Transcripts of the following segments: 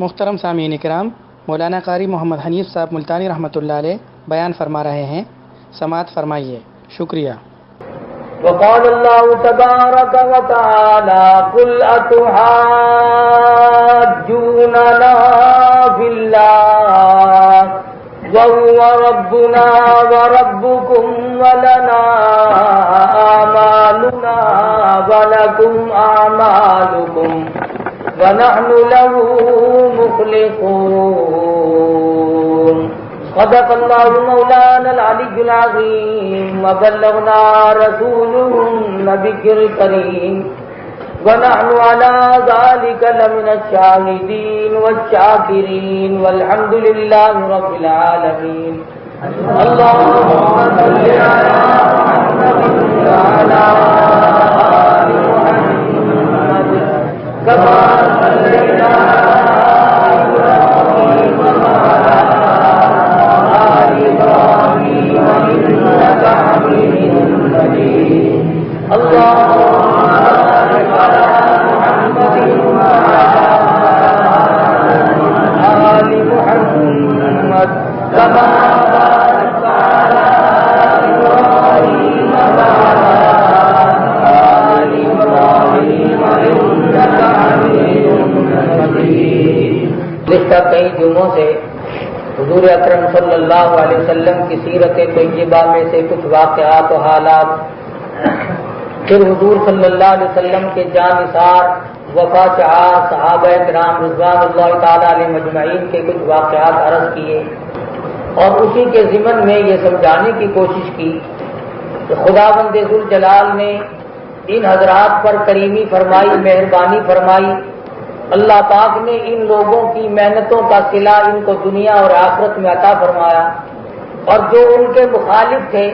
محترم سامعین کرام، مولانا قاری محمد حنیف صاحب ملتانی رحمۃ اللہ علیہ بیان فرما رہے ہیں، سماعت فرمائیے۔ شکریہ۔ وقال الله تبارك وتعالى قل أتحاجوننا في الله وهو ربنا وربكم ولنا أعمالنا ولكم أعمالكم ونحن له مخلصون۔ صدق الله مولانا العلي العظيم وبلغنا رسوله النبي الكريم ونحن على ذلك لمن الشاهدين والشاكرين والحمد لله رب العالمين۔ اللهم صل على محمد وعلى آل محمد كما صليت على کئی جمعوں سے حضور اکرم صلی اللہ علیہ وسلم کی سیرت طیبہ میں سے کچھ واقعات و حالات، پھر حضور صلی اللہ علیہ وسلم کے جان نثار وفا شعار صحابہ کرام رضوان اللہ تعالی علیہ مجمعین کے کچھ واقعات عرض کیے، اور اسی کے ضمن میں یہ سمجھانے کی کوشش کی کہ خداوند ذوالجلال نے ان حضرات پر کریمی فرمائی، مہربانی فرمائی۔ اللہ پاک نے ان لوگوں کی محنتوں کا صلہ ان کو دنیا اور آخرت میں عطا فرمایا، اور جو ان کے مخالف تھے،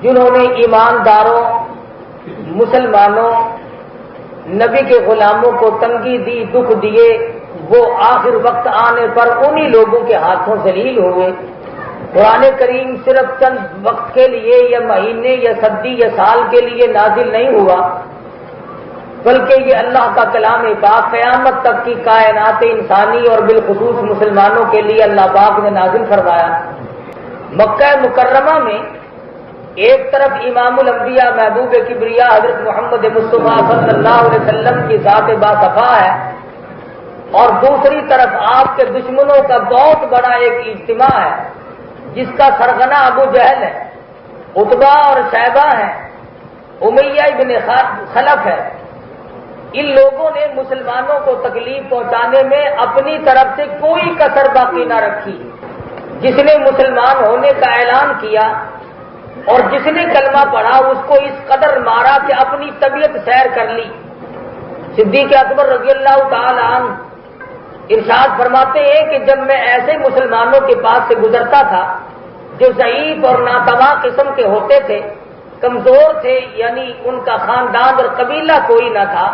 جنہوں نے ایمانداروں، مسلمانوں، نبی کے غلاموں کو تنگی دی، دکھ دیے، وہ آخر وقت آنے پر انہی لوگوں کے ہاتھوں ذلیل ہوئے۔ قرآن کریم صرف چند وقت کے لیے یا مہینے یا صدی یا سال کے لیے نازل نہیں ہوا، بلکہ یہ اللہ کا کلام پاک قیامت تک کی کائنات انسانی اور بالخصوص مسلمانوں کے لیے اللہ پاک نے نازل فرمایا۔ مکہ مکرمہ میں ایک طرف امام الانبیاء محبوب کبریا حضرت محمد مصطفیٰ صلی اللہ علیہ وسلم کی ذات باصفا ہے، اور دوسری طرف آپ کے دشمنوں کا بہت بڑا ایک اجتماع ہے، جس کا سرغنہ ابو جہل ہے، عتبہ اور شیبہ ہیں، امیہ ابن خلف ہے۔ ان لوگوں نے مسلمانوں کو تکلیف پہنچانے میں اپنی طرف سے کوئی کسر باقی نہ رکھی۔ جس نے مسلمان ہونے کا اعلان کیا اور جس نے کلمہ پڑھا، اس کو اس قدر مارا کہ اپنی طبیعت سیر کر لی۔ صدیق اکبر رضی اللہ تعالی عنہ ارشاد فرماتے ہیں کہ جب میں ایسے مسلمانوں کے پاس سے گزرتا تھا جو ضعیف اور ناتواں قسم کے ہوتے تھے، کمزور تھے، یعنی ان کا خاندان اور قبیلہ کوئی نہ تھا،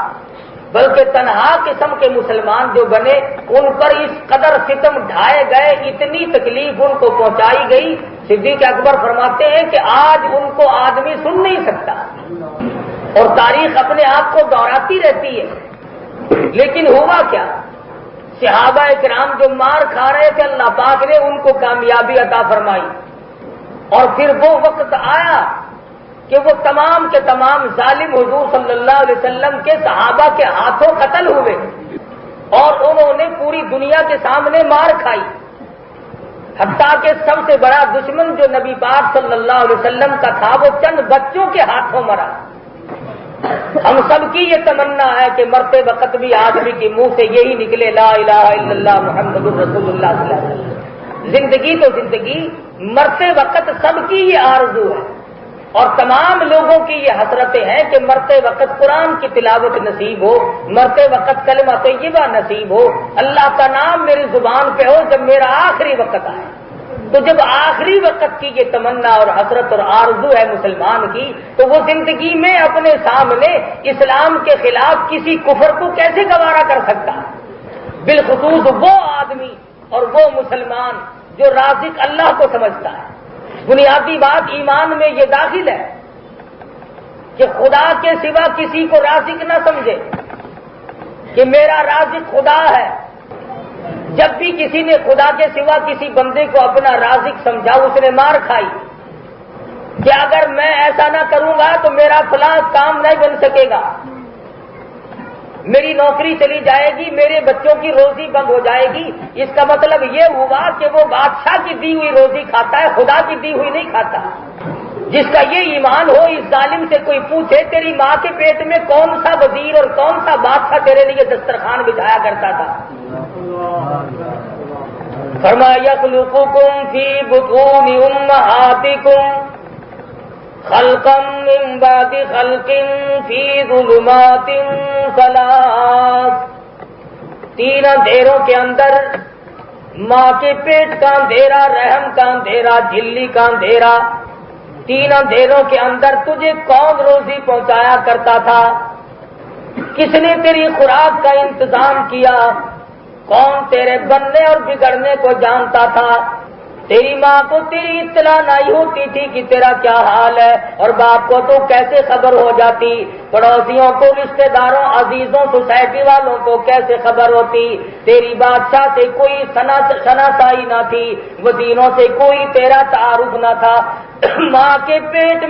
بلکہ تنہا قسم کے مسلمان جو بنے، ان پر اس قدر ستم ڈھائے گئے، اتنی تکلیف ان کو پہنچائی گئی۔ صدیق اکبر فرماتے ہیں کہ آج ان کو آدمی سن نہیں سکتا، اور تاریخ اپنے آپ کو دوہراتی رہتی ہے۔ لیکن ہوا کیا؟ صحابہ کرام جو مار کھا رہے تھے، اللہ پاک نے ان کو کامیابی عطا فرمائی، اور پھر وہ وقت آیا کہ وہ تمام کے تمام ظالم حضور صلی اللہ علیہ وسلم کے صحابہ کے ہاتھوں قتل ہوئے، اور انہوں نے پوری دنیا کے سامنے مار کھائی، حتیٰ کہ سب سے بڑا دشمن جو نبی پاک صلی اللہ علیہ وسلم کا تھا، وہ چند بچوں کے ہاتھوں مرا۔ ہم سب کی یہ تمنا ہے کہ مرتے وقت بھی آدمی کے منہ سے یہی نکلے، لا الہ الا اللہ محمد الرسول اللہ صلی اللہ علیہ وسلم۔ زندگی تو زندگی، مرتے وقت سب کی یہ آرزو ہے، اور تمام لوگوں کی یہ حسرتیں ہیں کہ مرتے وقت قرآن کی تلاوت نصیب ہو، مرتے وقت کلمہ طیبہ نصیب ہو، اللہ کا نام میری زبان پہ ہو جب میرا آخری وقت آئے۔ تو جب آخری وقت کی یہ تمنا اور حسرت اور آرزو ہے مسلمان کی، تو وہ زندگی میں اپنے سامنے اسلام کے خلاف کسی کفر کو کیسے گوارا کر سکتا؟ بالخصوص وہ آدمی اور وہ مسلمان جو رازق اللہ کو سمجھتا ہے۔ بنیادی بات ایمان میں یہ داخل ہے کہ خدا کے سوا کسی کو رازق نہ سمجھے، کہ میرا رازق خدا ہے، جب بھی کسی نے خدا کے سوا کسی بندے کو اپنا رازق سمجھا اس نے مار کھائی کہ اگر میں ایسا نہ کروں گا تو میرا فلاں کام نہیں بن سکے گا، میری نوکری چلی جائے گی، میرے بچوں کی روزی بند ہو جائے گی۔ اس کا مطلب یہ ہوا کہ وہ بادشاہ کی دی ہوئی روزی کھاتا ہے، خدا کی دی ہوئی نہیں کھاتا۔ جس کا یہ ایمان ہو، اس ظالم سے کوئی پوچھے تیری ماں کے پیٹ میں کون سا وزیر اور کون سا بادشاہ تیرے لیے دسترخوان بچھایا کرتا تھا؟ فرمایا یخلقکم فی بطون امہاتکم خلقا من بعد خلق فی ظلمات ثلاث، 3 اندھیروں کے اندر، ماں کے پیٹ کا اندھیرا، رحم کا اندھیرا، جھلی کا اندھیرا، 3 اندھیروں کے اندر تجھے کون روزی پہنچایا کرتا تھا؟ کس نے تیری خوراک کا انتظام کیا؟ کون تیرے بننے اور بگڑنے کو جانتا تھا؟ تیری ماں کو تیری اطلاع نہیں ہوتی تھی کہ تیرا کیا حال ہے، اور باپ کو تو کیسے خبر ہو جاتی؟ پڑوسیوں کو، رشتہ داروں، عزیزوں، سوسائٹی والوں کو کیسے خبر ہوتی؟ تیری بادشاہ سے کوئی شناسائی نہ تھی، وزیروں سے کوئی تیرا تعارف نہ تھا، ماں کے پیٹ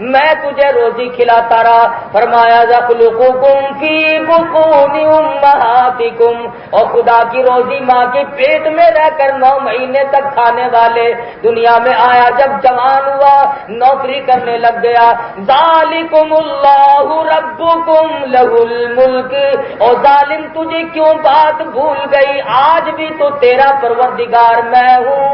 میں تجھے روزی کھلاتا رہا۔ فرمایا یخلقکم فی بطون امہاتکم، اور خدا کی روزی ماں کے پیٹ میں رہ کر 9 مہینے تک کھانے والے دنیا میں آیا، جب جوان ہوا نوکری کرنے لگ گیا، ذالکم اللہ ربکم لہ الملک، اور ظالم تجھے کیوں بات بھول گئی؟ آج بھی تو تیرا پروردگار میں ہوں۔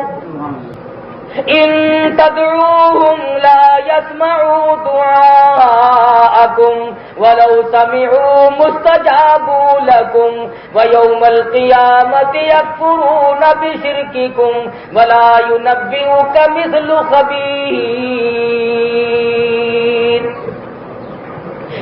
ان تدعوهم لا يسمعوا دعاءكم ولو سمعوا مستجابوا لكم ويوم القيامة يكفرون بشرككم ولا ينبئك مثل خبير۔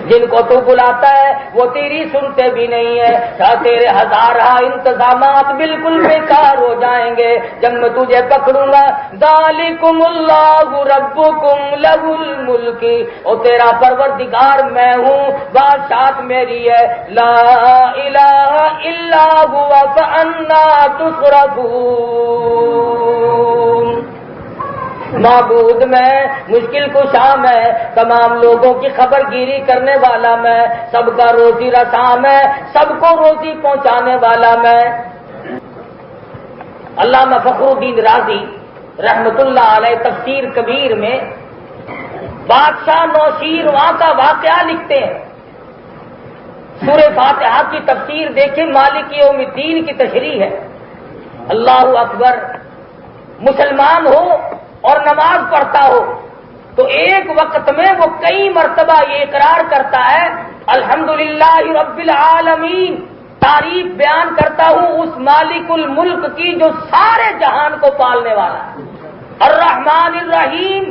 جن کو تو بلاتا ہے وہ تیری سنتے بھی نہیں ہے، تیرے ہزارہ انتظامات بالکل بیکار ہو جائیں گے جب میں تجھے پکڑوں گا۔ ذالکم اللہ ربکم لہ الملک، اور تیرا پروردگار میں ہوں، بادشاہت میری ہے، لا الہ الا هو فانا تصرفون۔ معبود میں، مشکل کشا میں، تمام لوگوں کی خبر گیری کرنے والا میں، سب کا روزی رساں میں، سب کو روزی پہنچانے والا میں۔ علامہ فخر الدین رازی رحمت اللہ علیہ تفسیر کبیر میں بادشاہ نوشیروان کا واقعہ لکھتے ہیں۔ سورہ فاتحہ کی تفسیر دیکھیں، مالک یوم الدین کی تشریح ہے۔ اللہ اکبر، مسلمان ہو اور نماز پڑھتا ہو تو ایک وقت میں وہ کئی مرتبہ یہ اقرار کرتا ہے الحمدللہ رب العالمین، تعریف بیان کرتا ہوں اس مالک الملک کی جو سارے جہان کو پالنے والا ہے، الرحمن الرحیم،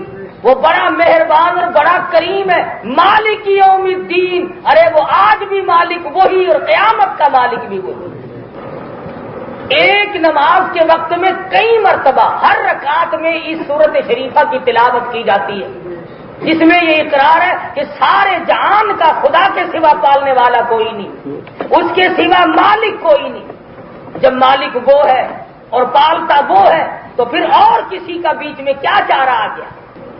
وہ بڑا مہربان اور بڑا کریم ہے، مالک یوم الدین، ارے وہ آج بھی مالک وہی اور قیامت کا مالک بھی وہی۔ ایک نماز کے وقت میں کئی مرتبہ ہر رکعت میں اس سورت شریفہ کی تلاوت کی جاتی ہے، جس میں یہ اقرار ہے کہ سارے جہان کا خدا کے سوا پالنے والا کوئی نہیں، اس کے سوا مالک کوئی نہیں۔ جب مالک وہ ہے اور پالتا وہ ہے تو پھر اور کسی کا بیچ میں کیا چارہ آ گیا؟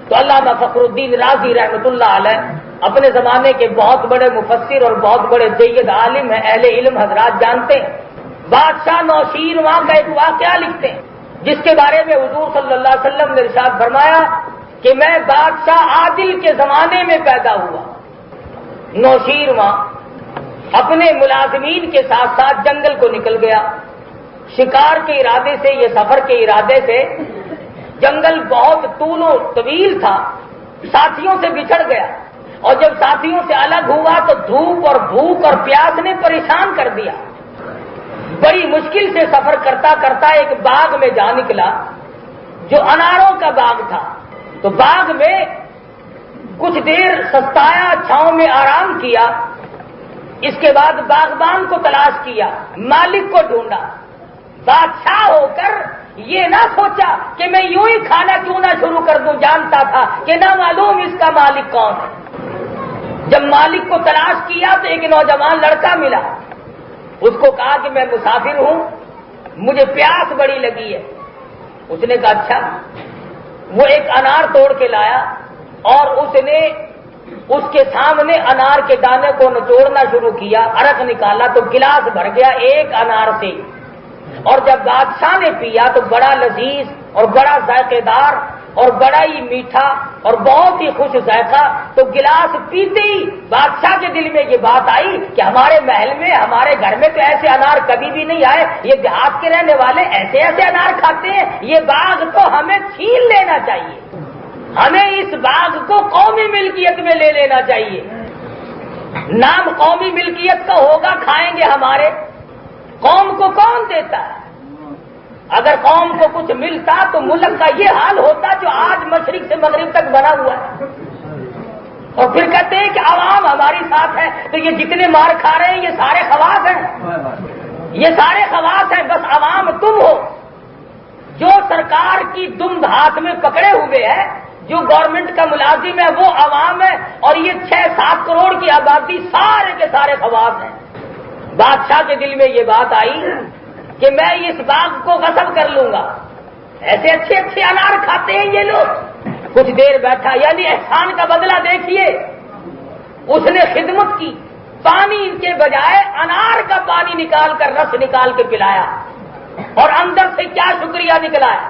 تو علامہ فخر الدین رازی رحمۃ اللہ علیہ اپنے زمانے کے بہت بڑے مفسر اور بہت بڑے جید عالم ہیں، اہل علم حضرات جانتے ہیں۔ بادشاہ نوشیروان کا ایک واقعہ لکھتے ہیں جس کے بارے میں حضور صلی اللہ علیہ وسلم نے ارشاد فرمایا کہ میں بادشاہ عادل کے زمانے میں پیدا ہوا۔ نوشیروان اپنے ملازمین کے ساتھ ساتھ جنگل کو نکل گیا، شکار کے ارادے سے، یہ سفر کے ارادے سے۔ جنگل بہت طول و طویل تھا، ساتھیوں سے بچھڑ گیا، اور جب ساتھیوں سے الگ ہوا تو دھوپ اور بھوک اور پیاس نے پریشان کر دیا۔ بڑی مشکل سے سفر کرتا کرتا ایک باغ میں جا نکلا جو اناروں کا باغ تھا، تو باغ میں کچھ دیر سستایا، چھاؤں میں آرام کیا، اس کے بعد باغبان کو تلاش کیا، مالک کو ڈھونڈا۔ بادشاہ ہو کر یہ نہ سوچا کہ میں یوں ہی کھانا کیوں نہ شروع کر دوں، جانتا تھا کہ نہ معلوم اس کا مالک کون ہے۔ جب مالک کو تلاش کیا تو ایک نوجوان لڑکا ملا، اس کو کہا کہ میں مسافر ہوں، مجھے پیاس بڑی لگی ہے۔ اس نے کہا اچھا۔ وہ ایک انار توڑ کے لایا اور اس نے اس کے سامنے انار کے دانے کو نچوڑنا شروع کیا، عرق نکالا تو گلاس بھر گیا ایک انار سے، اور جب بادشاہ نے پیا تو بڑا لذیذ اور بڑا ذائقے دار اور بڑا ہی میٹھا اور بہت ہی خوش ذائقہ، تو گلاس پیتے ہی بادشاہ کے دل میں یہ بات آئی کہ ہمارے محل میں ہمارے گھر میں تو ایسے انار کبھی بھی نہیں آئے، یہ دیہات کے رہنے والے ایسے ایسے انار کھاتے ہیں، یہ باغ تو ہمیں چھین لینا چاہیے، ہمیں اس باغ کو قومی ملکیت میں لے لینا چاہیے۔ نام قومی ملکیت کا ہوگا، کھائیں گے ہمارے، قوم کو کون دیتا ہے؟ اگر قوم کو کچھ ملتا تو ملک کا یہ حال ہوتا جو آج مشرق سے مغرب تک بنا ہوا ہے۔ اور پھر کہتے ہیں کہ عوام ہماری ساتھ ہے، تو یہ جتنے مار کھا رہے ہیں یہ سارے خواص ہیں، یہ سارے خواص ہیں، بس عوام تم ہو جو سرکار کی دم ہاتھ میں پکڑے ہوئے ہے، جو گورنمنٹ کا ملازم ہے وہ عوام ہے، اور یہ 6-7 کروڑ کی آبادی سارے کے سارے خواص ہیں۔ بادشاہ کے دل میں یہ بات آئی کہ میں اس باغ کو غصب کر لوں گا، ایسے اچھے اچھے انار کھاتے ہیں یہ لوگ۔ کچھ دیر بیٹھا، یعنی احسان کا بدلہ دیکھیے، اس نے خدمت کی، پانی کے بجائے انار کا پانی نکال کر رس نکال کے پلایا، اور اندر سے کیا شکریہ نکلا ہے،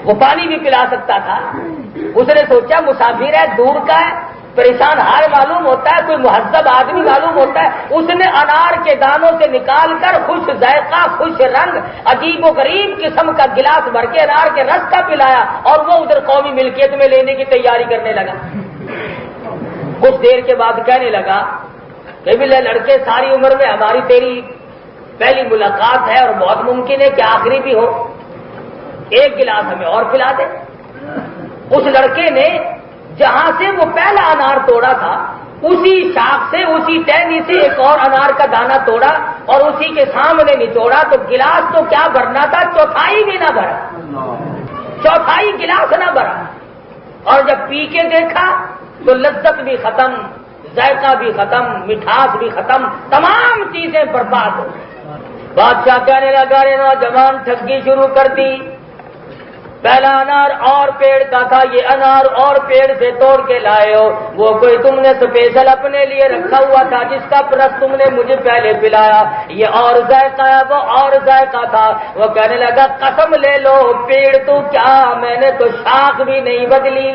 وہ پانی بھی پلا سکتا تھا۔ اس نے سوچا مسافر ہے، دور کا ہے، پریشان حال معلوم ہوتا ہے، کوئی مہذب آدمی معلوم ہوتا ہے، اس نے انار کے دانوں سے نکال کر خوش ذائقہ، خوش رنگ، عجیب و غریب قسم کا گلاس بھر کے انار کے رس کا پلایا، اور وہ ادھر قومی ملکیت میں لینے کی تیاری کرنے لگا۔ کچھ دیر کے بعد کہنے لگا کہ بلے لڑکے، ساری عمر میں ہماری تیری پہلی ملاقات ہے اور بہت ممکن ہے کہ آخری بھی ہو، ایک گلاس ہمیں اور پلا دے۔ اس لڑکے نے جہاں سے وہ پہلا انار توڑا تھا اسی شاخ سے، اسی ٹہنی سے ایک اور انار کا دانہ توڑا اور اسی کے سامنے نچوڑا، تو گلاس تو کیا بھرنا تھا، چوتھائی بھی نہ بھرا، چوتھائی گلاس نہ بھرا۔ اور جب پی کے دیکھا تو لذت بھی ختم، ذائقہ بھی ختم، مٹھاس بھی ختم، تمام چیزیں برباد ہو گئی۔ بادشاہ کہنے لگا، رے نوجوان ٹھگی شروع کر دی، پہلا انار اور پیڑ کا تھا، یہ انار اور پیڑ سے توڑ کے لائے ہو، وہ کوئی تم نے اسپیشل اپنے لیے رکھا ہوا تھا جس کا رس تم نے مجھے پہلے پلایا، یہ اور ذائقہ ہے، وہ اور ذائقہ تھا۔ وہ کہنے لگا قسم لے لو، پیڑ تو کیا، میں نے تو شاخ بھی نہیں بدلی،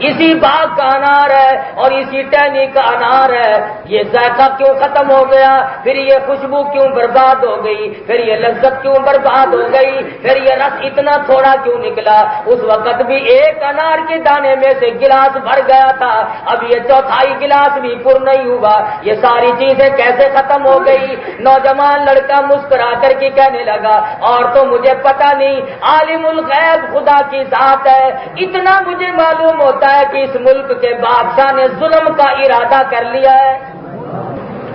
اسی باغ کا انار ہے اور اسی ٹہنی کا انار ہے، یہ ذائقہ کیوں ختم ہو گیا، پھر یہ خوشبو کیوں برباد ہو گئی، پھر یہ لذت کیوں برباد ہو گئی، پھر یہ رس اتنا تھوڑا کیوں نکلا، اس وقت بھی ایک انار کے دانے میں سے گلاس بھر گیا تھا، اب یہ چوتھائی گلاس بھی پر نہیں ہوا، یہ ساری چیزیں کیسے ختم ہو گئی۔ نوجوان لڑکا مسکرا کر کے کہنے لگا، اور تو مجھے پتہ نہیں، عالم الغیب خدا کی ذات ہے، اتنا مجھے معلوم ہوتا ہے کہ اس ملک کے بادشاہ نے ظلم کا ارادہ کر لیا ہے۔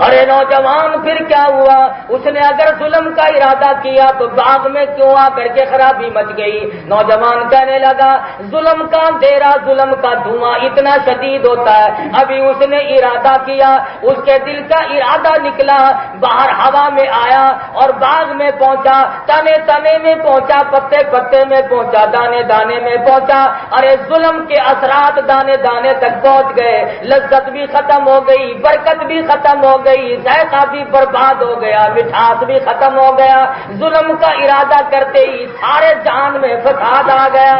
ارے نوجوان پھر کیا ہوا، اس نے اگر ظلم کا ارادہ کیا تو باغ میں کیوں آ کر کے خرابی مچ گئی۔ نوجوان کہنے لگا، ظلم کا اندھیرا، ظلم کا دھواں اتنا شدید ہوتا ہے، ابھی اس نے ارادہ کیا، اس کے دل کا ارادہ نکلا، باہر ہوا میں آیا اور باغ میں پہنچا، تنے تنے میں پہنچا، پتے پتے میں پہنچا، دانے دانے میں پہنچا، ارے ظلم کے اثرات دانے دانے تک پہنچ گئے، لذت بھی ختم ہو گئی، برکت بھی ختم ہو گئی، ذائقہ بھی برباد ہو گیا، مٹھاس بھی ختم ہو گیا، ظلم کا ارادہ کرتے ہی سارے جان میں فساد آ گیا۔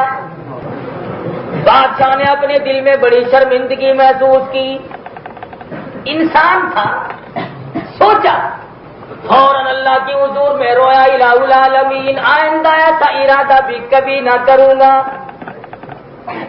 بادشاہ نے اپنے دل میں بڑی شرمندگی محسوس کی، انسان تھا، سوچا، فوراً اللہ کی حضور میں رویا، الہ العالمین آئندہ ایسا ارادہ بھی کبھی نہ کروں گا،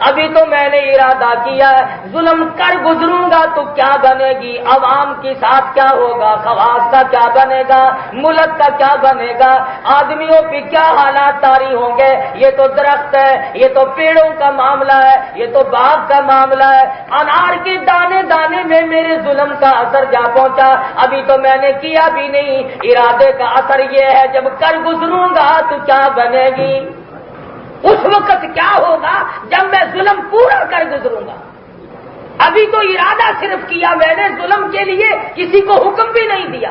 ابھی تو میں نے ارادہ کیا ہے، ظلم کر گزروں گا تو کیا بنے گی، عوام کے ساتھ کیا ہوگا، خواص کا کیا بنے گا، ملک کا کیا بنے گا، آدمیوں پہ کیا حالات طاری ہوں گے، یہ تو درخت ہے، یہ تو پیڑوں کا معاملہ ہے، یہ تو باغ کا معاملہ ہے، انار کے دانے دانے میں میرے ظلم کا اثر جا پہنچا، ابھی تو میں نے کیا بھی نہیں، ارادے کا اثر یہ ہے جب کر گزروں گا تو کیا بنے گی، اس وقت کیا ہوگا جب میں ظلم پورا کر گزروں گا، ابھی تو ارادہ صرف کیا میں نے، ظلم کے لیے کسی کو حکم بھی نہیں دیا۔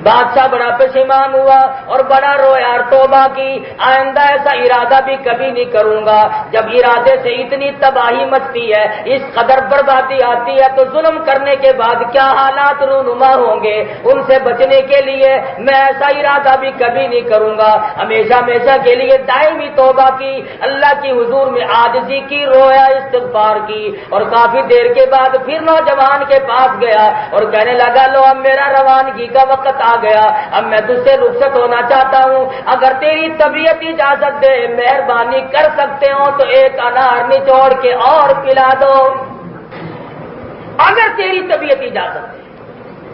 بادشاہ بڑا پشیمان ہوا اور بڑا رویا اور توبہ کی، آئندہ ایسا ارادہ بھی کبھی نہیں کروں گا۔ جب ارادے سے اتنی تباہی مچتی ہے، اس قدر بربادی آتی ہے، تو ظلم کرنے کے بعد کیا حالات رونما ہوں گے، ان سے بچنے کے لیے میں ایسا ارادہ بھی کبھی نہیں کروں گا۔ ہمیشہ ہمیشہ کے لیے دائمی توبہ کی، اللہ کی حضور میں عاجزی کی، رویا، استغفار کی، اور کافی دیر کے بعد پھر نوجوان کے پاس گیا اور کہنے لگا لو اب میرا روانگی کا وقت آ گیا، اب میں تجھ سے رخصت ہونا چاہتا ہوں، اگر تیری طبیعت اجازت دے مہربانی کر سکتے ہو تو ایک انار نچوڑ کے اور پلا دو، اگر تیری طبیعت اجازت دے۔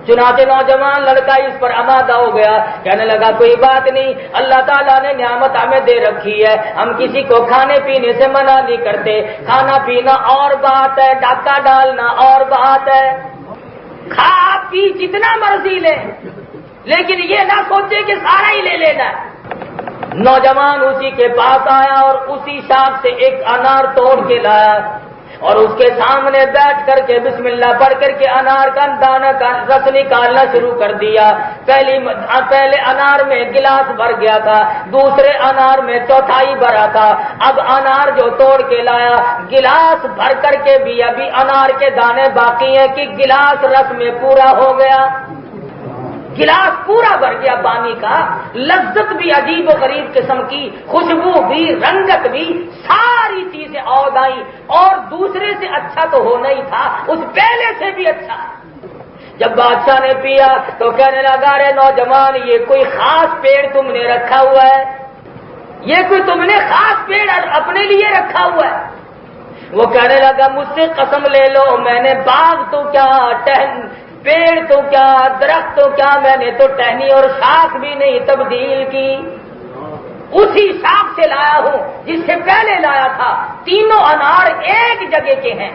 چنانچہ نوجوان لڑکا اس پر آمادہ ہو گیا، کہنے لگا کوئی بات نہیں، اللہ تعالیٰ نے نعمت ہمیں دے رکھی ہے، ہم کسی کو کھانے پینے سے منع نہیں کرتے، کھانا پینا اور بات ہے، ڈاکہ ڈالنا اور بات ہے، کھا پی جتنا مرضی لے، لیکن یہ نہ سوچے کہ سارا ہی لے لینا ہے۔ نوجوان اسی کے پاس آیا اور اسی شاخ سے ایک انار توڑ کے لایا اور اس کے سامنے بیٹھ کر کے بسم اللہ پڑھ کر کے انار کا دانہ کا رس نکالنا شروع کر دیا۔ پہلے انار میں گلاس بھر گیا تھا، دوسرے انار میں چوتھائی بھرا تھا، اب انار جو توڑ کے لایا گلاس بھر کر کے بھی ابھی انار کے دانے باقی ہیں کہ گلاس رس میں پورا ہو گیا، گلاس پورا بھر گیا پانی کا، لذت بھی عجیب و غریب قسم کی، خوشبو بھی، رنگت بھی، ساری چیزیں عود آئی، اور دوسرے سے اچھا تو ہونا ہی تھا، اس پہلے سے بھی اچھا۔ جب بادشاہ نے پیا تو کہنے لگا رے نوجوان یہ کوئی خاص پیڑ تم نے رکھا ہوا ہے، یہ کوئی تم نے خاص پیڑ اپنے لیے رکھا ہوا ہے؟ وہ کہنے لگا مجھ سے قسم لے لو میں نے باغ تو کیا پیڑ تو کیا درخت تو کیا، میں نے تو ٹہنی اور شاخ بھی نہیں تبدیل کی، اسی شاخ سے لایا ہوں جس سے پہلے لایا تھا، تینوں انار ایک جگہ کے ہیں۔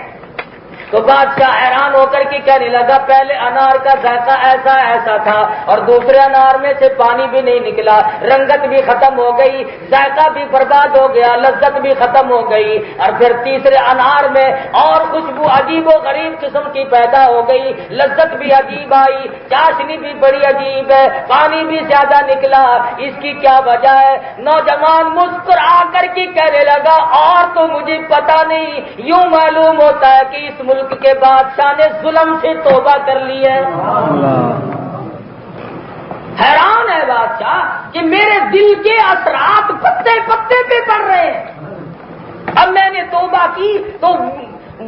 تو بادشاہ حیران ہو کر کے کہنے لگا پہلے انار کا ذائقہ ایسا ایسا تھا اور دوسرے انار میں سے پانی بھی نہیں نکلا، رنگت بھی ختم ہو گئی، ذائقہ بھی برباد ہو گیا، لذت بھی ختم ہو گئی، اور پھر تیسرے انار میں اور خوشبو عجیب و غریب قسم کی پیدا ہو گئی، لذت بھی عجیب آئی، چاشنی بھی بڑی عجیب ہے، پانی بھی زیادہ نکلا، اس کی کیا وجہ ہے؟ نوجوان مسکرا کر کے کہنے لگا اور تو مجھے پتا نہیں، یوں معلوم ہوتا ہے کہ اس ملک کے بادشاہ نے ظلم سے توبہ کر لی ہے۔ حیران ہے بادشاہ کہ میرے دل کے اثرات پتے پتے پہ پڑ رہے ہیں، اب میں نے توبہ کی تو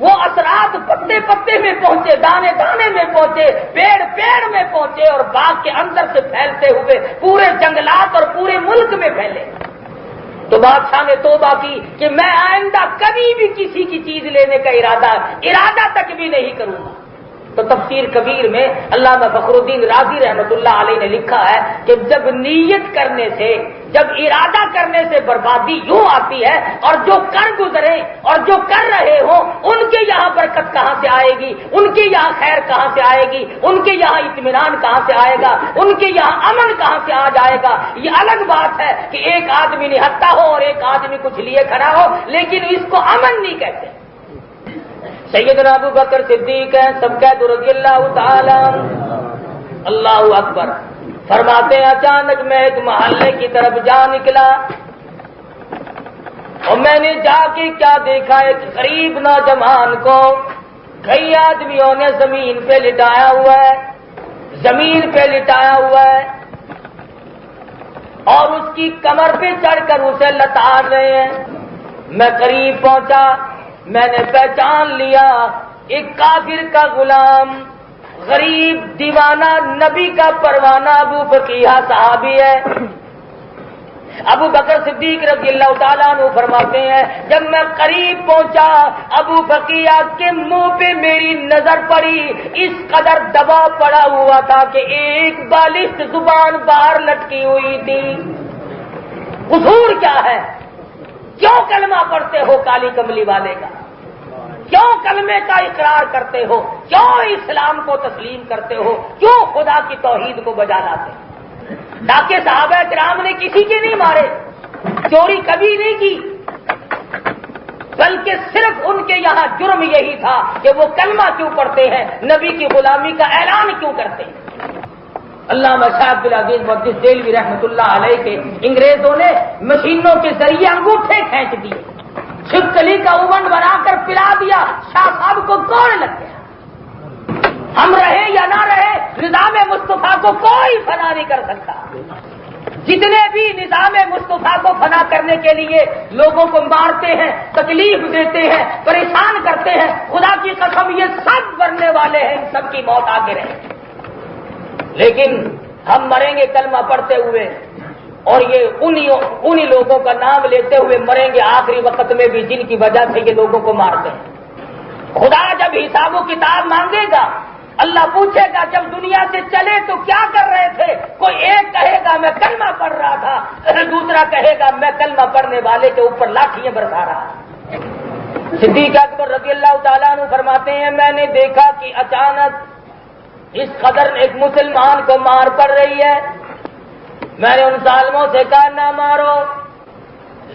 وہ اثرات پتے پتے میں پہنچے، دانے دانے میں پہنچے، پیڑ پیڑ میں پہنچے، اور باغ کے اندر سے پھیلتے ہوئے پورے جنگلات اور پورے ملک میں پھیلے۔ تو بادشاہ نے توبہ کی کہ میں آئندہ کبھی بھی کسی کی چیز لینے کا ارادہ تک بھی نہیں کروں گا۔ تو تفسیر کبیر میں علامہ فخر الدین رازی رحمۃ اللہ علیہ نے لکھا ہے کہ جب نیت کرنے سے، جب ارادہ کرنے سے بربادی یوں آتی ہے، اور جو کر گزرے اور جو کر رہے ہوں ان کے یہاں برکت کہاں سے آئے گی، ان کے یہاں خیر کہاں سے آئے گی، ان کے یہاں اطمینان کہاں سے آئے گا، ان کے یہاں امن کہاں سے آ جائے گا۔ یہ الگ بات ہے کہ ایک آدمی نہتا ہو اور ایک آدمی کچھ لیے کھڑا ہو، لیکن اس کو امن نہیں کہتے۔ سیدنا ابو بکر صدیق ہیں سب کہہ رضی اللہ تعالی اللہ اکبر، فرماتے ہیں اچانک میں ایک محلے کی طرف جا نکلا اور میں نے جا کے کیا دیکھا، ایک غریب نوجوان کو کئی آدمیوں نے زمین پہ لٹایا ہوا ہے، زمین پہ لٹایا ہوا ہے، اور اس کی کمر پہ چڑھ کر اسے لتاڑ رہے ہیں۔ میں قریب پہنچا، میں نے پہچان لیا ایک کافر کا غلام، غریب دیوانہ، نبی کا پروانہ ابو بقیہ صحابی ہے۔ ابو بکر صدیق رضی اللہ تعالیٰ عنہ فرماتے ہیں جب میں قریب پہنچا ابو بقیہ کے منہ پہ میری نظر پڑی، اس قدر دبا پڑا ہوا تھا کہ ایک بالشت زبان باہر لٹکی ہوئی تھی۔ قصور کیا ہے؟ کیوں کلمہ پڑھتے ہو کالی کملی والے کا؟ کیوں کلمے کا اقرار کرتے ہو؟ کیوں اسلام کو تسلیم کرتے ہو؟ کیوں خدا کی توحید کو بجا لاتے؟ ڈاکے صحابہ کرام نے کسی کے نہیں مارے، چوری کبھی نہیں کی، بلکہ صرف ان کے یہاں جرم یہی تھا کہ وہ کلمہ کیوں پڑھتے ہیں، نبی کی غلامی کا اعلان کیوں کرتے ہیں۔ علامہ شاہ عبد العزیز محدث دہلوی رحمۃ اللہ علیہ کے انگریزوں نے مشینوں کے ذریعے انگوٹھے کھینچ دیے، چھپکلی کا اوون بنا کر پلا دیا، شاہ صاحب کو کوڑ لگ گیا۔ ہم رہے یا نہ رہے، نظام مصطفیٰ کو کوئی فنا نہیں کر سکتا۔ جتنے بھی نظام مصطفیٰ کو فنا کرنے کے لیے لوگوں کو مارتے ہیں، تکلیف دیتے ہیں، پریشان کرتے ہیں، خدا کی قسم یہ سب مرنے والے ہیں، ان سب کی موت آگے رہے، لیکن ہم مریں گے کلمہ پڑھتے ہوئے، اور یہ انہی لوگوں کا نام لیتے ہوئے مریں گے آخری وقت میں بھی، جن کی وجہ سے یہ لوگوں کو مارتے ہیں۔ خدا جب حساب و کتاب مانگے گا، اللہ پوچھے گا جب دنیا سے چلے تو کیا کر رہے تھے؟ کوئی ایک کہے گا میں کلمہ پڑھ رہا تھا، دوسرا کہے گا میں کلمہ پڑھنے والے کے اوپر لاٹھیاں برسا رہا۔ صدیق اکبر رضی اللہ تعالیٰ عنہ فرماتے ہیں میں نے دیکھا کہ اچانک اس قدر ایک مسلمان کو مار پڑ رہی ہے، میں نے ان ظالموں سے کہا نہ مارو۔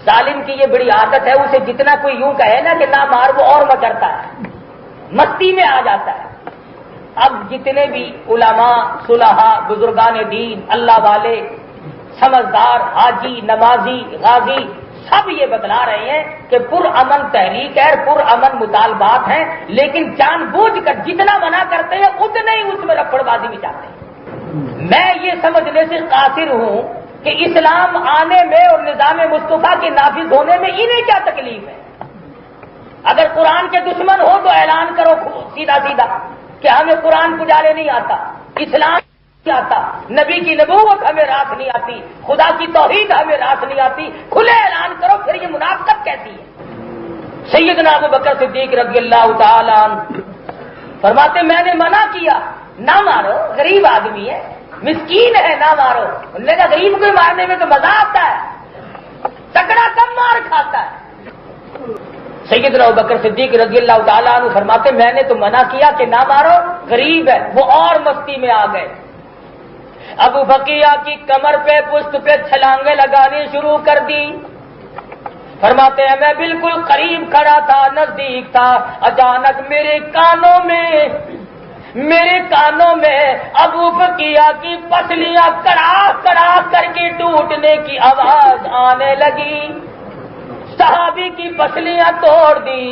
ظالم کی یہ بڑی عادت ہے، اسے جتنا کوئی یوں کہے نا کہ نہ مار وہ اور مچڑتا ہے، مستی میں آ جاتا ہے۔ اب جتنے بھی علماء، صلحاء، بزرگان دین، اللہ والے، سمجھدار، حاجی، نمازی، غازی، سب یہ بتلا رہے ہیں کہ پرامن تحریک ہے، پرامن مطالبات ہیں، لیکن جان بوجھ کر جتنا منع کرتے ہیں اتنا ہی اس میں رفڑ بازی بھی چاہتے ہیں۔ میں یہ سمجھنے سے قاصر ہوں کہ اسلام آنے میں اور نظام مصطفیٰ کے نافذ ہونے میں انہیں کیا تکلیف ہے؟ اگر قرآن کے دشمن ہو تو اعلان کرو سیدھا سیدھا کہ ہمیں قرآن پجارے نہیں آتا، اسلام نہیں آتا، نبی کی نبوت ہمیں راس نہیں آتی، خدا کی توحید ہمیں راس نہیں آتی، کھلے اعلان کرو، پھر یہ منافقت کیسی ہے؟ سیدنا ابو بکر صدیق رضی اللہ تعالیٰ عنہ فرماتے میں نے منع کیا نہ مارو، غریب آدمی ہے، مسکین ہے، نہ مارو۔ انہوں نے کہا غریب کو مارنے میں تو مزہ آتا ہے، تکڑا کم مار کھاتا ہے۔ سیدنا ابوبکر صدیق رضی اللہ تعالیٰ عنہ فرماتے میں نے تو منع کیا کہ نہ مارو، غریب ہے، وہ اور مستی میں آ گئے۔ ابو بکیہ کی کمر پہ پشت پہ چھلانگیں لگانی شروع کر دی۔ فرماتے ہیں میں بالکل قریب کھڑا تھا، نزدیک تھا، اچانک میرے کانوں میں ابو بکیہ کی پسلیاں کڑاک کڑاک کر کے ٹوٹنے کی آواز آنے لگی۔ صحابی کی پسلیاں توڑ دی۔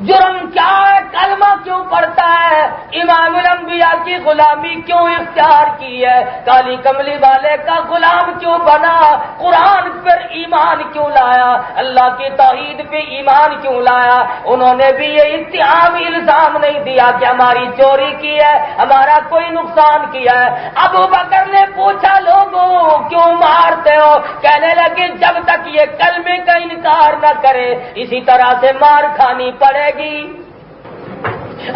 جرم کیا ہے؟ کلمہ کیوں پڑھتا ہے؟ امام الانبیاء کی غلامی کیوں اختیار کی ہے؟ کالی کملی والے کا غلام کیوں بنا؟ قرآن پر ایمان کیوں لایا؟ اللہ کی توحید پہ ایمان کیوں لایا؟ انہوں نے بھی یہ اتہام الزام نہیں دیا کہ ہماری چوری کی ہے، ہمارا کوئی نقصان کیا ہے۔ ابو بکر نے پوچھا لوگوں کیوں مارتے ہو؟ کہنے لگے جب تک یہ کلمے کا انکار نہ کرے اسی طرح سے مار کھانی پڑے گی۔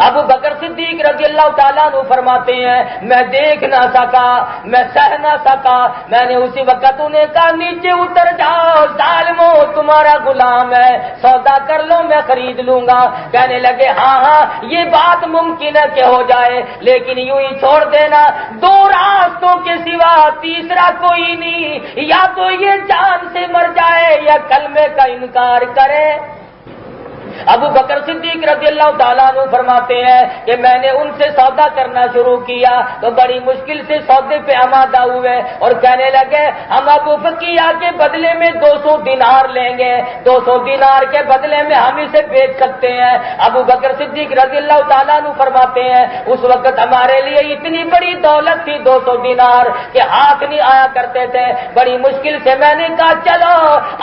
ابو بکر صدیق رضی اللہ تعالیٰ عنہ فرماتے ہیں میں دیکھ نہ سکا، میں سہ نہ سکا، میں نے اسی وقت انہیں کہا نیچے اتر جاؤ، ظالموں تمہارا غلام ہے، سودا کر لو میں خرید لوں گا۔ کہنے لگے ہاں یہ بات ممکن ہے کہ ہو جائے، لیکن یوں ہی چھوڑ دینا، دو راستوں کے سوا تیسرا کوئی نہیں، یا تو یہ جان سے مر جائے یا کلمے کا انکار کرے۔ ابو بکر صدیق رضی اللہ تعالیٰ عنہ فرماتے ہیں کہ میں نے ان سے سودا کرنا شروع کیا تو بڑی مشکل سے سودے پہ آمادہ ہوئے اور کہنے لگے ہم ابو بکیہ کے بدلے میں 200 دینار لیں گے، 200 دینار کے بدلے میں ہم اسے بیچ سکتے ہیں۔ ابو بکر صدیق رضی اللہ تعالیٰ عنہ فرماتے ہیں اس وقت ہمارے لیے اتنی بڑی دولت تھی 200 دینار کہ ہاتھ نہیں آیا کرتے تھے۔ بڑی مشکل سے میں نے کہا چلو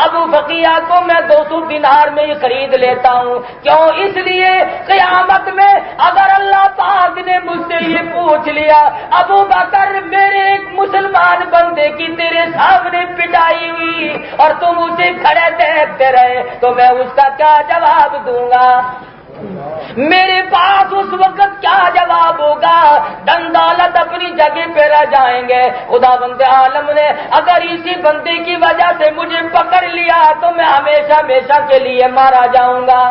ابو بکیہ کو میں 200 دینار میں ہی خرید لیتا ہوں۔ کیوں؟ اس لیے قیامت میں اگر اللہ پاک نے مجھ سے یہ پوچھ لیا ابو بکر میرے ایک مسلمان بندے کی تیرے سامنے پٹائی ہوئی اور تم اسے کھڑے دیکھتے رہے تو میں اس کا کیا جواب دوں گا؟ میرے پاس اس وقت کیا جواب ہوگا؟ دن دولت اپنی جگہ پہ رہ جائیں گے۔ خدا بند عالم نے اگر اسی بندے کی وجہ سے مجھے پکڑ لیا تو میں ہمیشہ ہمیشہ کے لیے مارا جاؤں گا۔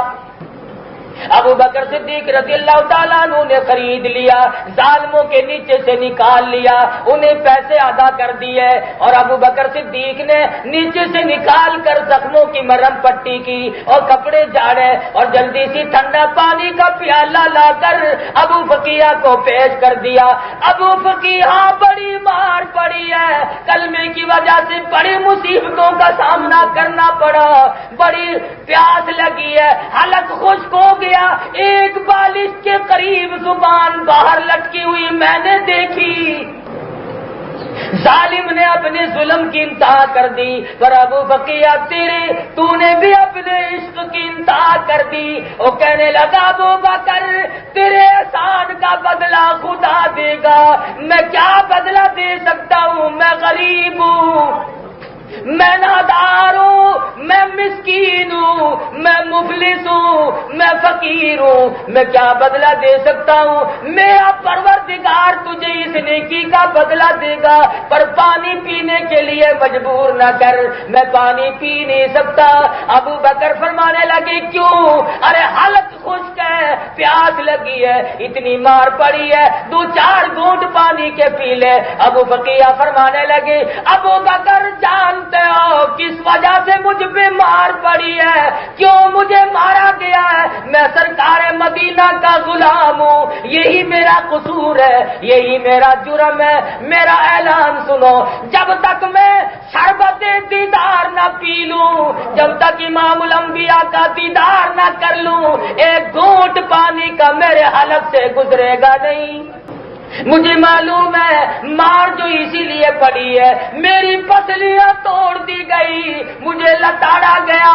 ابو بکر صدیق رضی اللہ تعالیٰ عنہ نے خرید لیا، ظالموں کے نیچے سے نکال لیا، انہیں پیسے ادا کر دیے، اور ابو بکر صدیق نے نیچے سے نکال کر زخموں کی مرہم پٹی کی اور کپڑے جھاڑے اور جلدی سی ٹھنڈا پانی کا پیالہ لا کر ابو بقیہ کو پیش کر دیا۔ ابو بقیہ بڑی مار پڑی ہے، کلمے کی وجہ سے بڑی مصیبتوں کا سامنا کرنا پڑا، بڑی پیاس لگی ہے، حلق خشک ہو گیا، ایک بالش کے قریب زبان باہر لٹکی ہوئی میں نے دیکھی۔ ظالم نے اپنے ظلم کی انتہا کر دی، پر ابو بقیہ تو نے بھی اپنے عشق کی انتہا کر دی۔ وہ کہنے لگا ابو بکر تیرے احسان کا بدلہ خدا دے گا، میں کیا بدلہ دے سکتا ہوں، میں غریب ہوں، میں نادار ہوں، میں مسکین ہوں، میں مفلس ہوں، میں فقیر ہوں، میں کیا بدلہ دے سکتا ہوں؟ میرا پروردگار تجھے اس نیکی کا بدلہ دے گا، پر پانی پینے کے لیے مجبور نہ کر، میں پانی پی نہیں سکتا۔ ابو بکر فرمانے لگے کیوں؟ ارے حلق خشک ہے، پیاس لگی ہے، اتنی مار پڑی ہے، 2-4 گھونٹ پانی کے پی لے۔ ابو بقیہ فرمانے لگے ابو بکر جانتے ہو کس وجہ سے مجھ پہ مار پڑی ہے، کیوں مجھے مارا گیا ہے؟ میں سرکار مدینہ کا غلام ہوں، یہی میرا قصور ہے، یہی میرا جرم ہے۔ میرا اعلان سنو، جب تک میں شربت دیدار نہ پی لوں، جب تک امام الانبیاء کا دیدار نہ کر لوں، ایک گھونٹ پانی کا میرے حلق سے گزرے گا نہیں۔ مجھے معلوم ہے مار جو اسی لیے پڑی ہے، میری پسلیاں توڑ دی گئی، مجھے لتاڑا گیا،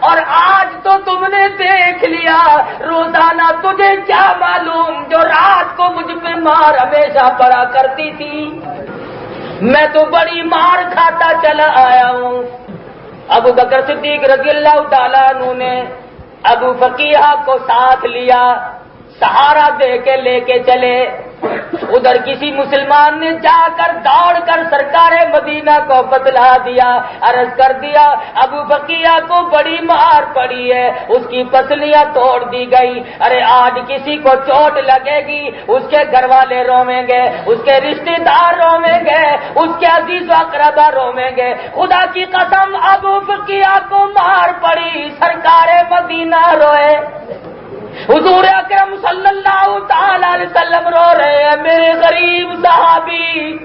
اور آج تو تم نے دیکھ لیا، روزانہ تجھے کیا معلوم جو رات کو مجھ پہ مار ہمیشہ پڑا کرتی تھی، میں تو بڑی مار کھاتا چلا آیا ہوں۔ ابو بکر صدیق رضی اللہ تعالیٰ عنہ نے ابو بقیہ کو ساتھ لیا، سہارا دے کے لے کے چلے۔ ادھر کسی مسلمان نے جا کر دوڑ کر سرکار مدینہ کو بتلا دیا، عرض کر دیا ابو بقیہ کو بڑی مار پڑی ہے، اس کی پسلیاں توڑ دی گئی۔ ارے آج کسی کو چوٹ لگے گی، اس کے گھر والے رویں گے، اس کے رشتہ دار رویں گے، اس کے عزیز و اقربا رویں گے۔ خدا کی قسم ابو بقیہ کو مار پڑی، سرکار مدینہ روئے، حضور اکرم صلی اللہ تعالی علیہ وسلم رو رہے ہیں، میرے غریب صحابی،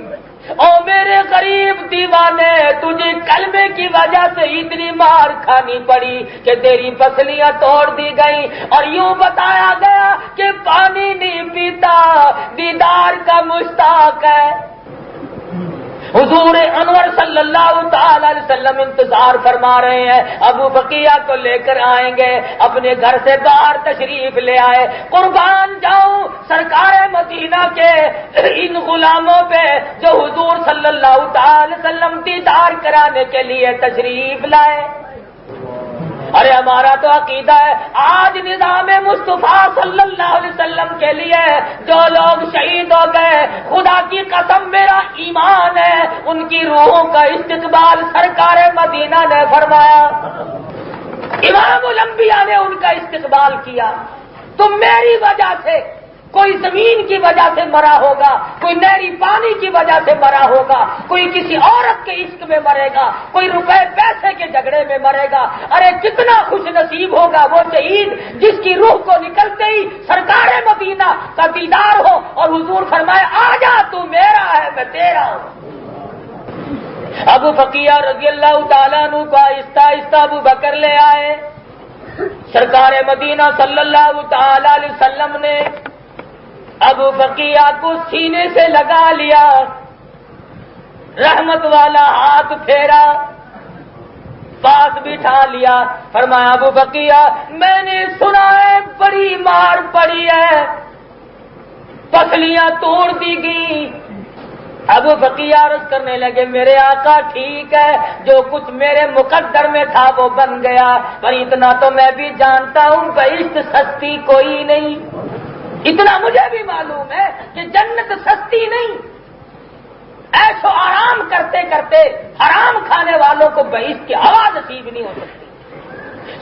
او میرے غریب دیوانے، تجھے کلمے کی وجہ سے اتنی مار کھانی پڑی کہ تیری پسلیاں توڑ دی گئی، اور یوں بتایا گیا کہ پانی نہیں پیتا، دیدار کا مشتاق ہے۔ حضور انور صلی اللہ تعالی علیہ وسلم انتظار فرما رہے ہیں، ابو بقیہ کو لے کر آئیں گے، اپنے گھر سے باہر تشریف لے آئے۔ قربان جاؤں سرکار مدینہ کے ان غلاموں پہ جو حضور صلی اللہ تعالی علیہ وسلم دیدار کرانے کے لیے تشریف لائے۔ ارے ہمارا تو عقیدہ ہے آج نظام مصطفیٰ صلی اللہ علیہ وسلم کے لیے جو لوگ شہید ہو گئے، خدا کی قسم میرا ایمان ہے ان کی روحوں کا استقبال سرکار مدینہ نے فرمایا، امام الانبیاء نے ان کا استقبال کیا۔ تو میری وجہ سے کوئی زمین کی وجہ سے مرا ہوگا، کوئی نہری پانی کی وجہ سے مرا ہوگا، کوئی کسی عورت کے عشق میں مرے گا، کوئی روپے پیسے کے جھگڑے میں مرے گا۔ ارے کتنا خوش نصیب ہوگا وہ شہید جس کی روح کو نکلتے ہی سرکار مدینہ کا دیدار ہو اور حضور فرمائے آجا تو میرا ہے میں تیرا ہوں۔ ابو بقیہ رضی اللہ تعالیٰ عنہ کو آہستہ آہستہ ابو بکر لے آئے۔ سرکار مدینہ صلی اللہ تعالی علیہ وسلم نے ابو بقیہ کو سینے سے لگا لیا، رحمت والا ہاتھ پھیرا، پاس بٹھا لیا، فرمایا ابو بقیہ میں نے سنا ہے بڑی مار پڑی ہے، پسلیاں توڑ دی گئی۔ ابو بقیہ عرض کرنے لگے میرے آقا ٹھیک ہے، جو کچھ میرے مقدر میں تھا وہ بن گیا، پر اتنا تو میں بھی جانتا ہوں بہشت سستی کوئی نہیں، اتنا مجھے بھی معلوم ہے کہ جنت سستی نہیں، عیش و آرام کرتے کرتے حرام کھانے والوں کو بہشت کی ہوا نصیب نہیں ہو سکتی۔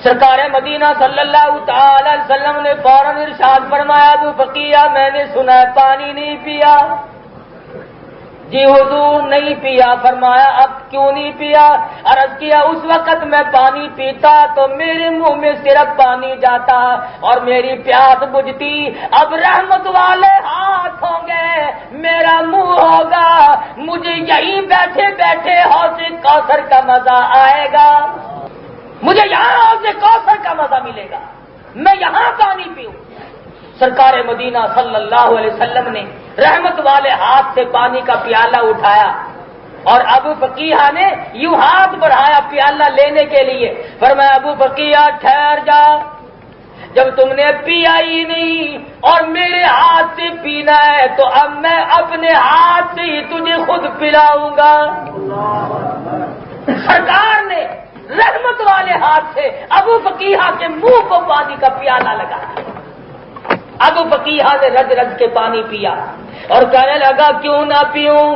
سرکار مدینہ صلی اللہ تعالی علیہ وسلم نے فوراً ارشاد فرمایا ابو فقیہ میں نے سنا ہے پانی نہیں پیا؟ جی حضور نہیں پیا۔ فرمایا اب کیوں نہیں پیا؟ عرض کیا اس وقت میں پانی پیتا تو میرے منہ میں صرف پانی جاتا اور میری پیاس بجھتی، اب رحمت والے ہاتھ ہوں گے، میرا منہ ہوگا، مجھے یہیں بیٹھے بیٹھے حوض کوثر کا مزہ آئے گا، مجھے یہاں حوض کوثر کا مزہ ملے گا، میں یہاں پانی پیوں۔ سرکار مدینہ صلی اللہ علیہ وسلم نے رحمت والے ہاتھ سے پانی کا پیالہ اٹھایا اور ابو فقیہ نے یوں ہاتھ بڑھایا پیالہ لینے کے لیے، فرمایا ابو فقیہ ٹھہر جا، جب تم نے پیا ہی نہیں اور میرے ہاتھ سے پینا ہے تو اب میں اپنے ہاتھ سے ہی تجھے خود پلاؤں گا۔ سرکار نے رحمت والے ہاتھ سے ابو فقیہ کے منہ کو پانی کا پیالہ لگایا۔ ابو فقیہ نے رج رج کے پانی پیا اور کہنے لگا کیوں نہ پیوں،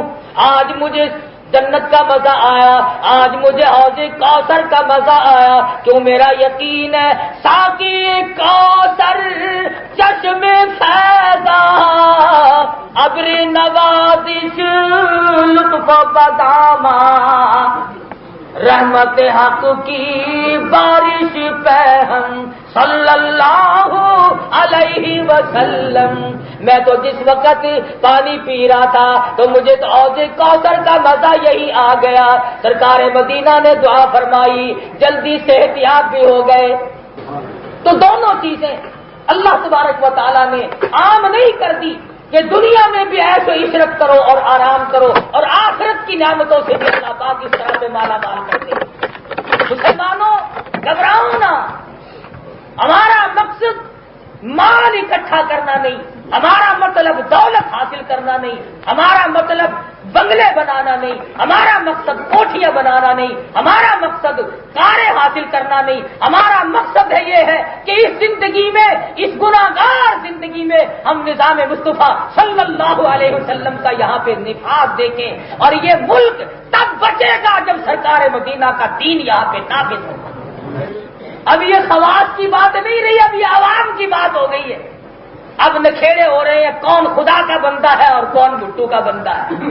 آج مجھے جنت کا مزہ آیا، آج مجھے حوض کوثر کا مزہ آیا، کیوں میرا یقین ہے ساقی کوثر چشم فیضا ابر نوازش لطف بداما رحمت حق کی بارش پہ ہم صلی اللہ علیہ وسلم۔ میں تو جس وقت پانی پی رہا تھا تو مجھے تو حوض کوثر کا مزہ یہی آ گیا۔ سرکار مدینہ نے دعا فرمائی، جلدی صحت یاب بھی ہو گئے۔ تو دونوں چیزیں اللہ تبارک و تعالیٰ نے عام نہیں کر دی کہ دنیا میں بھی ایسے عشرت کرو اور آرام کرو اور آخرت کی نعمتوں سے بھی اللہ پاک اس طرح سے مالا مال کر دے۔ مسلمانوں گھبراؤ نہ، ہمارا مقصد مال اکٹھا کرنا نہیں، ہمارا مطلب دولت حاصل کرنا نہیں، ہمارا مطلب بنگلے بنانا نہیں، ہمارا مقصد کوٹھیاں بنانا نہیں، ہمارا مقصد کاریں حاصل کرنا نہیں، ہمارا مقصد ہے یہ ہے کہ اس زندگی میں، اس گناہگار زندگی میں ہم نظام مصطفیٰ صلی اللہ علیہ وسلم کا یہاں پہ نفاذ دیکھیں، اور یہ ملک تب بچے گا جب سرکار مدینہ کا دین یہاں پہ نافذ ہوگا۔ اب یہ خواص کی بات نہیں رہی، اب یہ عوام کی بات ہو گئی ہے۔ اب نکھیڑے ہو رہے ہیں کون خدا کا بندہ ہے اور کون بھٹو کا بندہ ہے۔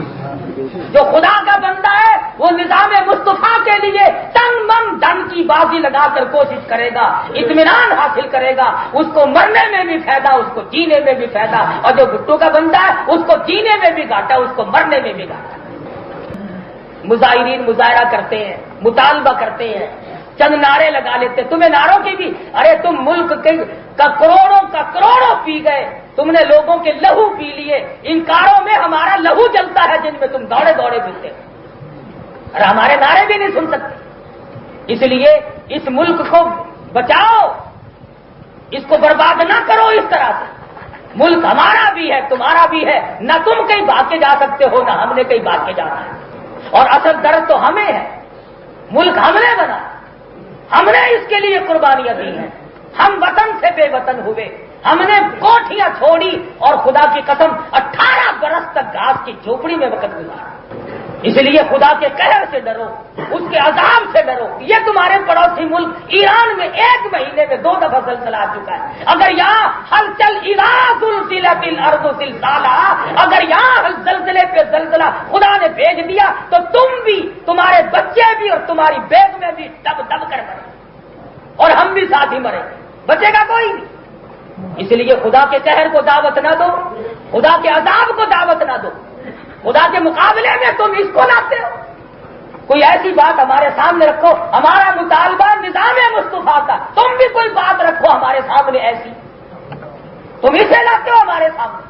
جو خدا کا بندہ ہے وہ نظام مصطفیٰ کے لیے تن من دھن کی بازی لگا کر کوشش کرے گا، اطمینان حاصل کرے گا، اس کو مرنے میں بھی فائدہ، اس کو جینے میں بھی فائدہ، اور جو بھٹو کا بندہ ہے اس کو جینے میں بھی گھاٹا، اس کو مرنے میں بھی گھاٹا۔ مظاہرین مظاہرہ کرتے ہیں، مطالبہ کرتے ہیں، چند نعرے لگا لیتے، تمہیں نعروں کی بھی، ارے تم ملک کا کروڑوں پی گئے، تم نے لوگوں کے لہو پی لیے، ان کاروں میں ہمارا لہو جلتا ہے جن میں تم دوڑے دوڑے پھرتے، اور ہمارے نعرے بھی نہیں سن سکتے۔ اس لیے اس ملک کو بچاؤ، اس کو برباد نہ کرو اس طرح سے۔ ملک ہمارا بھی ہے، تمہارا بھی ہے، نہ تم کہیں بھاگ کے جا سکتے ہو نہ ہم نے کہیں بھاگ کے جانا ہے، اور اصل درد تو ہمیں ہے، ملک ہم نے بنا، ہم نے اس کے لیے قربانیاں دی ہیں، ہم وطن سے بے وطن ہوئے، ہم نے کوٹھیاں چھوڑی اور خدا کی قسم 18 برس تک گھاس کی جھوپڑی میں وقت گزارا۔ اس لیے خدا کے قہر سے ڈرو، اس کے عذاب سے ڈرو۔ یہ تمہارے پڑوسی ملک ایران میں 1 مہینے میں 2 دفعہ زلزلہ آ چکا ہے، اگر یہاں ہلچل اذا زلزلت الارض زلزالہ، اگر یہاں زلزلے پہ زلزلہ خدا نے بھیج دیا تو تم بھی، تمہارے بچے بھی اور تمہاری بیگمیں بھی دب دب کر مرے، اور ہم بھی ساتھ ہی مرے، بچے گا کوئی نہیں۔ اس لیے خدا کے قہر کو دعوت نہ دو، خدا کے عذاب کو دعوت نہ دو، خدا کے مقابلے میں تم اس کو لاتے ہو۔ کوئی ایسی بات ہمارے سامنے رکھو، ہمارا مطالبہ نظام مصطفیٰ کا، تم بھی کوئی بات رکھو ہمارے سامنے ایسی، تم اسے لاتے ہو ہمارے سامنے۔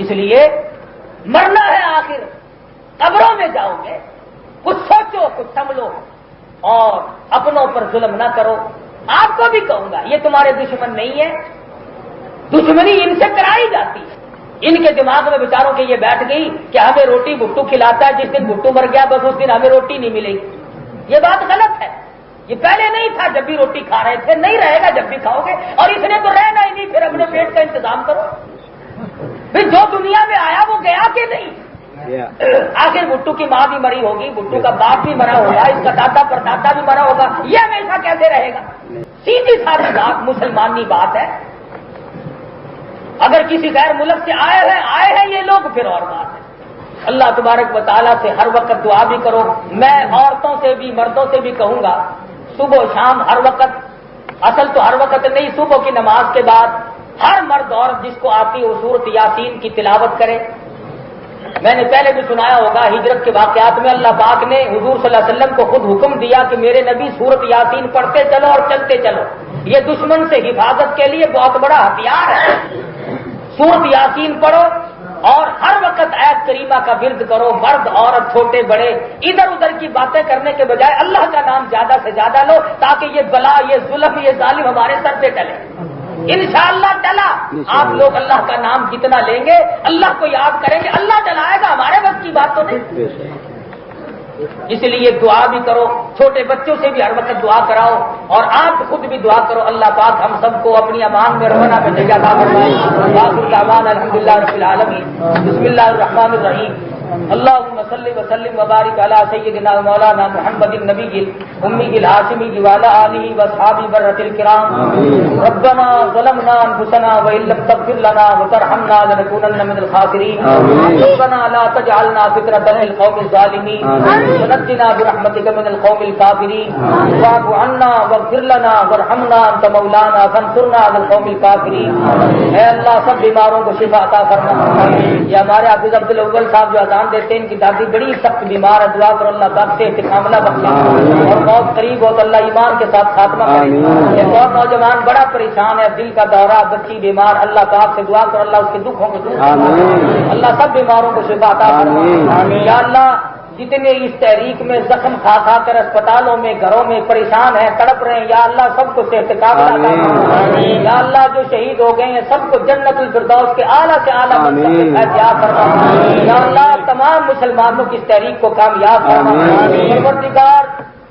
اس لیے مرنا ہے آخر، قبروں میں جاؤ گے، کچھ سوچو، کچھ سمجھو، اور اپنوں پر ظلم نہ کرو۔ آپ کو بھی کہوں گا، یہ تمہارے دشمن نہیں ہے، دشمنی ان سے کرائی جاتی ہے۔ ان کے دماغ میں بیچاروں کے یہ بیٹھ گئی کہ ہمیں روٹی بھٹو کھلاتا ہے، جس دن بھٹو مر گیا بس اس دن ہمیں روٹی نہیں ملے گی۔ یہ بات غلط ہے، یہ پہلے نہیں تھا جب بھی روٹی کھا رہے تھے، نہیں رہے گا جب بھی کھاؤ گے، اور اس نے تو رہنا ہی نہیں، پھر اپنے پیٹ کا انتظام کرو۔ پھر جو دنیا میں آیا وہ گیا کہ نہیں؟ آخر بھٹو کی ماں بھی مری ہوگی، بھٹو کا باپ بھی مرا ہوگا، اس کا دادا پردادا بھی مرا ہوگا، یہ ہمیشہ کیسے رہے گا؟ سیدھی سادھی بات مسلمانی بات ہے۔ اگر کسی غیر ملک سے آئے ہیں یہ لوگ، پھر اور بات ہے۔ اللہ تبارک و تعالیٰ سے ہر وقت دعا بھی کرو۔ میں عورتوں سے بھی مردوں سے بھی کہوں گا، صبح و شام ہر وقت، اصل تو ہر وقت نہیں، صبح کی نماز کے بعد ہر مرد عورت جس کو آتی ہے سورۃ یاسین کی تلاوت کرے۔ میں نے پہلے بھی سنایا ہوگا، ہجرت کے واقعات میں اللہ پاک نے حضور صلی اللہ علیہ وسلم کو خود حکم دیا کہ میرے نبی سورۃ یاسین پڑھتے چلو اور چلتے چلو، یہ دشمن سے حفاظت کے لیے بہت بڑا ہتھیار ہے۔ سورۃ یاسین پڑھو اور ہر وقت آیت کریمہ کا ورد کرو، مرد عورت چھوٹے بڑے، ادھر ادھر کی باتیں کرنے کے بجائے اللہ کا نام زیادہ سے زیادہ لو، تاکہ یہ بلا، یہ ظلم، یہ ظالم ہمارے سر پہ ٹلے۔ انشاءاللہ ٹلا۔ آپ لوگ اللہ کا نام جتنا لیں گے، اللہ کو یاد کریں گے، اللہ ٹلائے گا، ہمارے بس کی بات تو نہیں۔ اس لیے دعا بھی کرو، چھوٹے بچوں سے بھی ہر وقت دعا کراؤ، اور آپ خود بھی دعا کرو۔ اللہ پاک ہم سب کو اپنی امان میں رہنا میں جگہ عطا فرمائے۔ آخر دعوانا الحمدللہ رب العالمین۔ بسم اللہ الرحمن الرحیم۔ اللهم صل وسلم وبارك على سيدنا مولانا محمد النبي الأمي الهاشمي وعلى آله وأصحابه برة الكرام. ربنا ظلمنا أنفسنا وإن لم تغفر لنا وترحمنا لنكونن من الخاسرين. ربنا لا تجعلنا فتنة للقوم الظالمين ونجنا برحمتك من القوم الكافرين. واعف عنا واغفر لنا وارحمنا أنت مولانا فانصرنا على القوم الكافرين. اے اللہ سب بیماروں کو شفا عطا فرما۔ یہ ہمارے حافظ عبد الاول صاحب جو اذان دیتے ہیں، ان کی دادی بڑی سخت بیمار ہے، دعا کرو اللہ پاک سے استقامت بخشے، اور بہت قریب ہو تو اللہ ایمان کے ساتھ خاتمہ کرے۔ ایک اور نوجوان بڑا پریشان ہے، دل کا دورہ، بچی بیمار، اللہ پاک سے دعا کرو اللہ اس کے دکھوں کو دور کرے، اللہ سب بیماروں کو شفا عطا فرما۔ یا اللہ جتنے اس تحریک میں زخم کھا کھا کر اسپتالوں میں گھروں میں پریشان ہیں، تڑپ رہے ہیں، یا اللہ سب کو صحت کاملہ عطا فرما۔ یا اللہ جو شہید ہو گئے ہیں سب کو جنت الفردوس کے اعلیٰ سے اعلیٰ منصب پہ فیضیاب فرما۔ یا اللہ تمام مسلمانوں کی اس تحریک کو کامیاب فرما۔ پروردگار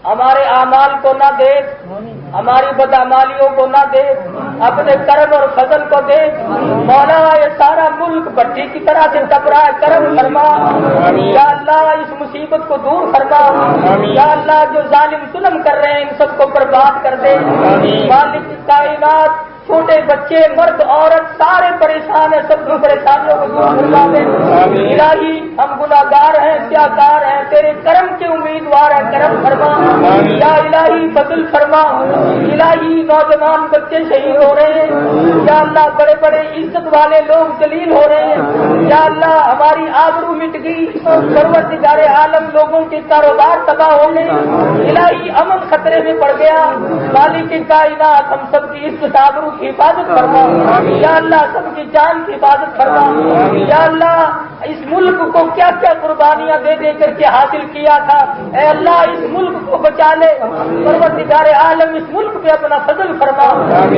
ہمارے اعمال کو نہ دیکھ، ہماری بدعمالیوں کو نہ دیکھ، اپنے کرم اور فضل کو دیکھ۔ مولا یہ سارا ملک بھٹی کی طرح سے تپ رہا ہے، کرم فرما۔ یا اللہ اس مصیبت کو دور فرما۔ یا اللہ جو ظالم ظلم کر رہے ہیں ان سب کو برباد کر دے۔ مالک کائنات چھوٹے بچے مرد عورت سارے پریشان ہیں، سب کی پریشانیوں کو دور فرما دے۔ الہی ہم گناہگار ہیں، سیاہکار ہیں، تیرے کرم کے امیدوار ہیں، کرم فرما۔ یا الہی فضل فرما۔ الہی نوجوان بچے شہید ہو رہے ہیں، یا اللہ بڑے بڑے عزت والے لوگ ذلیل ہو رہے ہیں، یا اللہ ہماری آبرو مٹ گئی، پروردگار عالم لوگوں کے کاروبار تباہ ہو گئے، الہی امن خطرے میں پڑ گیا۔ مالک کائنات ہم سب کی عزت آبرو کی حفاظت فرما۔ یا اللہ سب کی جان کی حفاظت فرما۔ یا اللہ اس ملک کو کیا کیا قربانیاں دے دے کر کے حاصل کیا تھا، اے اللہ اس ملک کو بچا لے۔ پروردگار عالم اس ملک پہ اپنا فضل فرما،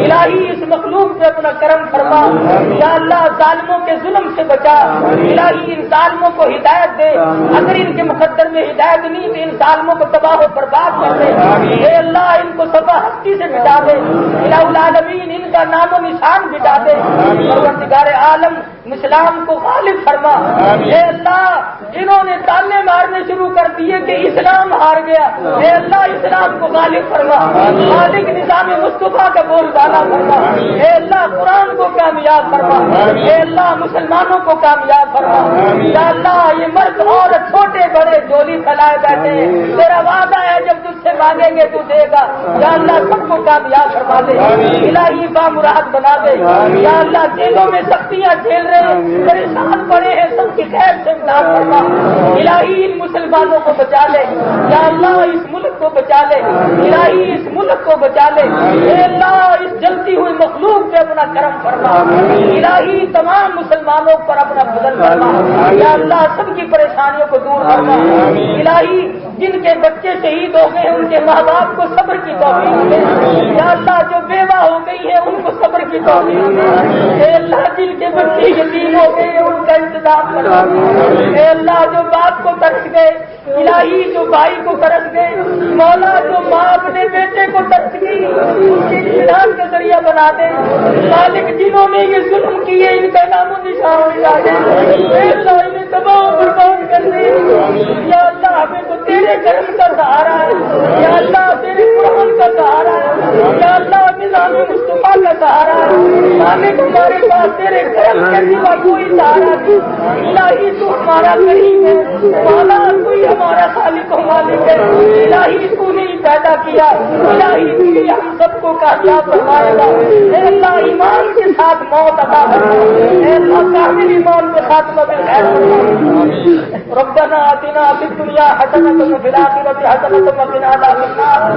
الہی اس مخلوق پہ اپنا کرم فرما۔ یا اللہ ظالموں کے ظلم سے بچا، الہی ان ظالموں کو ہدایت دے، اگر ان کے مقدر میں ہدایت نہیں تو ان ظالموں کو تباہ و برباد کر دے۔ اے اللہ ان کو سبا ہستی سے مٹا دے، الہ العالمین ان کا نام و نشان مٹا دے۔ پروردگار عالم اسلام کو غالب فرما۔ اے اللہ انہوں نے تانے مارنے شروع کر دیے کہ اسلام ہار گیا، اے اللہ اسلام کو غالب فرما۔ مالک نظام مصطفیٰ کا بول بالا فرما، اے اللہ قرآن کو کامیاب فرما، اے اللہ مسلمانوں کو کامیاب فرما۔ یا اللہ یہ مرد اور چھوٹے بڑے جولی پھیلائے بیٹھے ہیں، تیرا وعدہ ہے جب تجھ سے مانگیں گے تو دے گا۔ یا اللہ سب کو کامیاب فرما دے، الہی بامراد بنا دے۔ یا اللہ جیلوں میں سختیاں جھیل رہے ہیں، پریشان پڑے ہیں، سب کی خیر سے امداد فرما۔ الہی ان مسلمانوں کو بچا لے، یا اللہ اس ملک کو بچا لے، الہی اس ملک کو بچا لے۔ اے اللہ اس جلتی ہوئی مخلوق پہ اپنا کرم فرما، الہی تمام مسلمانوں پر اپنا فضل فرما۔ یا اللہ سب کی پریشانیوں کو دور فرما۔ الہی جن کے بچے شہید ہو گئے ہیں ان کے ماں باپ کو صبر کی توفیق دے۔ یا اللہ جو بیوہ ہو گئی ہے ان کو صبر کی توفیق دے۔ اے اللہ جن کے بچے یتیم ہو گئے ہیں ان کا انتظام کرا۔ اے اللہ جو باپ کو ترس گئے، الہی جو بھائی کو ترس گئے، مولا جو ماں اپنے بیٹے کو ترس گئی ان کے اطمینان کا ذریعہ بنا دے۔ مالک جنہوں نے یہ ظلم کیے ان کا نام و نشان مٹا دے۔ اے اللہ انہیں تباہ و برباد کر دے. یا اللہ ہمیں تو تیرے کرم کا سہارا ہے, یا اللہ تیرے قرآن کا سہارا ہے, یا اللہ نظام مصطفیٰ کا سہارا ہے. مالک ہمارے پاس تیرے کرم کے سوا کوئی سہارا نہیں. الہی تو ہمارا کریم ہے, مولا تو ہی ہمارا خالق و مالک ہے. الہی تو نے پیدا کیا, الہی تو ہی ہم سب کو کامیاب فرمائے گا. اے اللہ ایمان کے ساتھ موت عطا فرما, اے اللہ کامل ایمان کے خاتمہ بالخیر فرما. ربنا آتنا فی الدنیا حسنۃ وفی الآخرۃ حسنۃ وقنا عذاب النار.